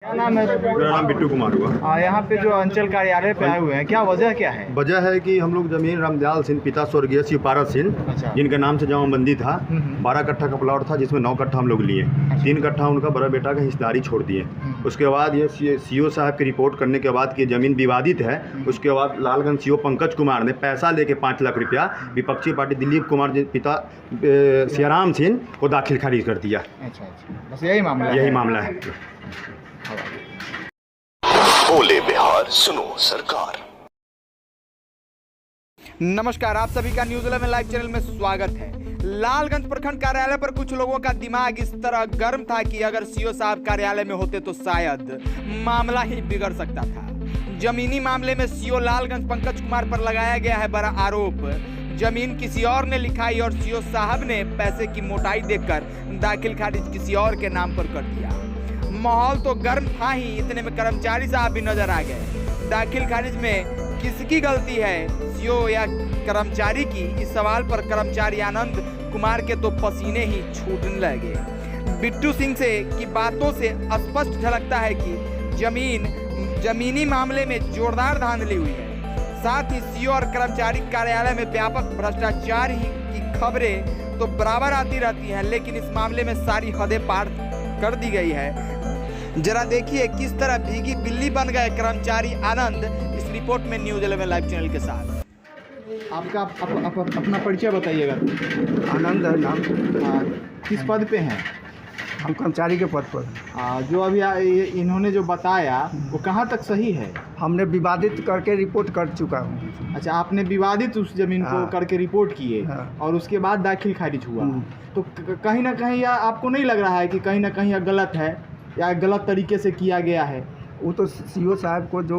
क्या नाम है? मेरा नाम बिट्टू कुमार हुआ। यहाँ पे जो अंचल कार्यालय पे आए हुए हैं, क्या वजह क्या है? वजह है कि हम लोग जमीन रामदयाल सिंह पिता स्वर्गीय शिवपारस सिंह, अच्छा। जिनके नाम से जमाबंदी था, 12 कट्ठा का प्लॉट था जिसमें 9 कट्ठा हम लोग लिए। 3 कट्ठा उनका बड़ा बेटा का हिस्सेदारी छोड़ दिए। उसके बाद ये सीओ साहब की रिपोर्ट करने के बाद कि ज़मीन विवादित है, उसके बाद लालगंज सीओ पंकज कुमार ने पैसा लेके 5 लाख रुपया विपक्षी पार्टी दिलीप कुमार जी पिता सियाराम सिंह को दाखिल खारिज कर दिया। अच्छा, बस यही मामला है। बोले बिहार सुनो सरकार। नमस्कार, आप सभी का न्यूज 11 लाइव चैनल में स्वागत है। लालगंज प्रखंड कार्यालय पर कुछ लोगों का दिमाग इस तरह गर्म था कि अगर सीओ साहब कार्यालय में होते तो शायद मामला ही बिगड़ सकता था। जमीनी मामले में सीओ लालगंज पंकज कुमार पर लगाया गया है बड़ा आरोप। जमीन किसी और ने लिखाई और सीओ साहब ने पैसे की मोटाई देखकर दाखिल खारिज किसी और के नाम पर कर दिया। माहौल तो गर्म था ही, इतने में कर्मचारी साहब भी नजर आ गए। दाखिल खारिज में किसकी गलती है, सीओ या कर्मचारी की? इस सवाल पर कर्मचारी आनंद कुमार के तो पसीने ही छूटने लगे। बिट्टू सिंह से की बातों से स्पष्ट झलकता है कि जमीनी मामले में जोरदार धांधली हुई है। साथ ही सीओ और कर्मचारी कार्यालय में व्यापक भ्रष्टाचार की खबरें तो बराबर आती रहती हैं, लेकिन इस मामले में सारी हदें पार कर दी गई है। जरा देखिए किस तरह भीगी बिल्ली बन गए कर्मचारी आनंद इस रिपोर्ट में न्यूज 11 लाइव चैनल के साथ। आपका अपना परिचय बताइएगा। आनंद है नाम। किस पद पे हैं? हम कर्मचारी के पद पर। जो अभी इन्होंने जो बताया वो कहाँ तक सही है? हमने विवादित करके रिपोर्ट कर चुका हूँ। अच्छा, आपने विवादित उस जमीन को करके रिपोर्ट किए और उसके बाद दाखिल खारिज हुआ, तो कहीं ना कहीं आपको नहीं लग रहा है कि कहीं ना कहीं यह गलत है या गलत तरीके से किया गया है? वो तो सीओ साहब को जो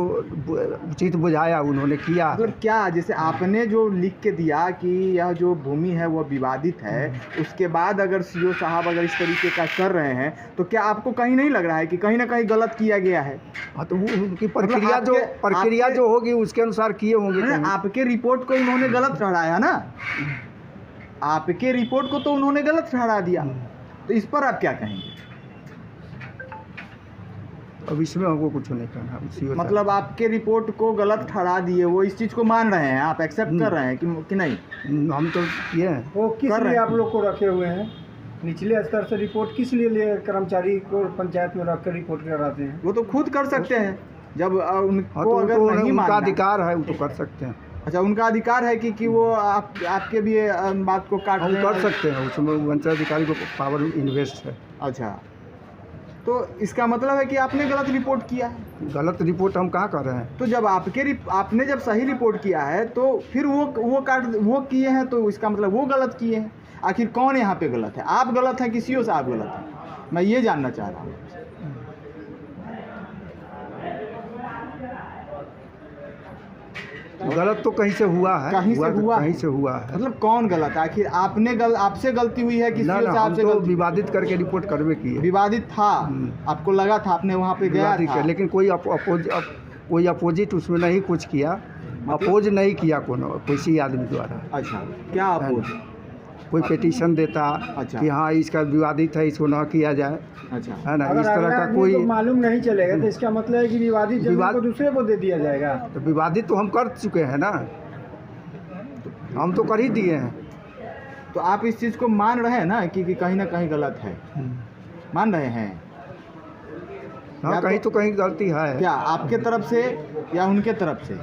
उचित बुझाया उन्होंने किया। मतलब क्या, जैसे आपने जो लिख के दिया कि यह जो भूमि है वह विवादित है, उसके बाद अगर सीओ साहब अगर इस तरीके का कर रहे हैं तो क्या आपको कहीं नहीं लग रहा है कि कहीं ना कहीं गलत किया गया है? हाँ, तो वो उनकी प्रक्रिया जो होगी उसके अनुसार किए होंगे। आपके रिपोर्ट को उन्होंने गलत ठहराया ना, आपके रिपोर्ट को तो उन्होंने गलत ठहरा दिया, तो इस पर आप क्या कहेंगे? अब इसमें हमको कुछ नहीं कहना। मतलब आपके रिपोर्ट को गलत ठहरा दिए, वो इस चीज़ को मान रहे हैं, आप एक्सेप्ट कर रहे हैं कि नहीं? हम तो किए हैं। वो किस लिए आप लोग को रखे हुए हैं? निचले स्तर से रिपोर्ट किस लिए कर्मचारी को पंचायत में रख कर रिपोर्ट कराते हैं? वो तो खुद कर सकते हैं, जब उनको तो अगर नहीं उनका मानना अधिकार है, वो तो कर सकते हैं। अच्छा, उनका अधिकार है कि वो आपके भी बात को काट कर सकते हैं, उसमें वंचाधिकारी को पावर इन्वेस्ट है। अच्छा, तो इसका मतलब है कि आपने गलत रिपोर्ट किया है। गलत रिपोर्ट हम कहाँ कर रहे हैं? तो जब आपने जब सही रिपोर्ट किया है तो फिर वो किए हैं, तो इसका मतलब वो गलत किए हैं। आखिर कौन यहाँ पे गलत है? आप गलत हैं कि सीओ साहब गलत है? मैं ये जानना चाह रहा हूँ। गलत तो कहीं से हुआ है। कहीं से हुआ है। है। मतलब कौन गलत है? आखिर आपसे गलती हुई है कि सीओ साहब से? तो विवादित करके रिपोर्ट करवे की है। विवादित था, आपको लगा था, आपने वहाँ पे गया था, लेकिन कोई अपोजिट उसमें नहीं कुछ किया, अपोज नहीं किया किसी आदमी द्वारा। अच्छा, क्या अपोज? कोई पिटीशन देता कि हाँ इसका विवादित है, इसको ना किया जाए। अच्छा, है ना, इस तरह का कोई मालूम नहीं चलेगा तो इसका मतलब है कि विवादित जमीन को दूसरे को दे दिया जाएगा। तो विवादित तो हम कर चुके हैं ना, हम तो कर ही दिए हैं। तो आप इस चीज़ को मान रहे हैं ना कि कहीं ना कहीं गलत है? मान रहे हैं? हाँ, कहीं तो कहीं गलती है। क्या आपके तरफ से या उनके तरफ से?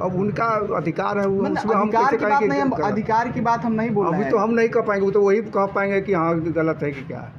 अब उनका अधिकार है, उसमें हम अधिकार की बात नहीं, अधिकार की बात हम नहीं बोल रहे हैं। अभी तो हम नहीं कह पाएंगे, वो तो वही कह पाएंगे कि हाँ गलत है कि क्या है।